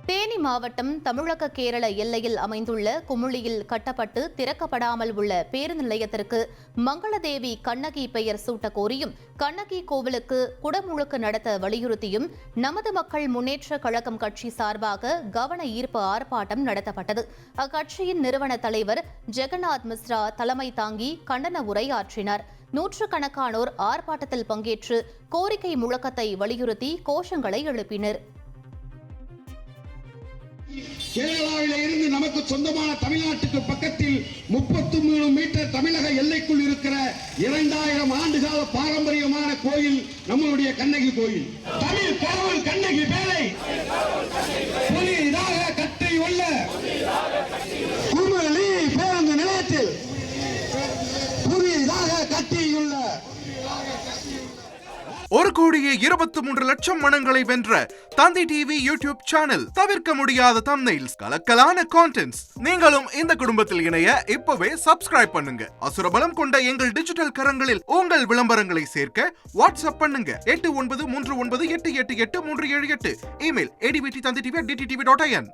தேனி மாவட்டம் தமிழக கேரள எல்லையில் அமைந்துள்ள குமுளியில் கட்டப்பட்டு திறக்கப்படாமல் உள்ள பேருந்து நிலையத்திற்கு மங்களதேவி கண்ணகி பெயர் சூட்ட கோரியும் கண்ணகி கோவிலுக்கு குடமுழுக்கு நடத்த வலியுறுத்தியும் நமது மக்கள் முன்னேற்ற கழகம் கட்சி சார்பாக கவன ஈர்ப்பு ஆர்ப்பாட்டம் நடத்தப்பட்டது. அக்கட்சியின் நிறுவன தலைவர் ஜெகநாத் மிஸ்ரா தலைமை தாங்கி கண்டன உரையாற்றினார். நூற்றுக்கணக்கானோர் ஆர்ப்பாட்டத்தில் பங்கேற்று கோரிக்கை முழக்கத்தை வலியுறுத்தி கோஷங்களை எழுப்பினர். கேரளாவில் இருந்து நமக்கு சொந்தமான தமிழ்நாட்டுக்கு பக்கத்தில் 33 மீட்டர் தமிழக எல்லைக்குள் இருக்கிற 2000 ஆண்டுகால பாரம்பரியமான கோயில் நம்மளுடைய கண்ணகி கோயில். தமிழ் கடவுள் கண்ணகி பேரை புதிதாக கட்டியுள்ள குமுளி பேருந்து நிலையத்தில் புதிதாக கட்டியுள்ள 1,23,00,000 மனங்களை வென்ற தந்தி டிவி யூடியூப் சேனல். தவிர்க்க முடியாத தம்ப்நெயில்ஸ், கலக்கலான கான்டென்ட்ஸ். நீங்களும் இந்த குடும்பத்தில் இணைய இப்பவே சப்ஸ்கிரைப் பண்ணுங்க. அசுரபலம் கொண்ட எங்கள் டிஜிட்டல் கரங்களில் உங்கள் விளம்பரங்களை சேர்க்க வாட்ஸ்அப் பண்ணுங்க. 8939888378. Email advtthanditv@dttv.in.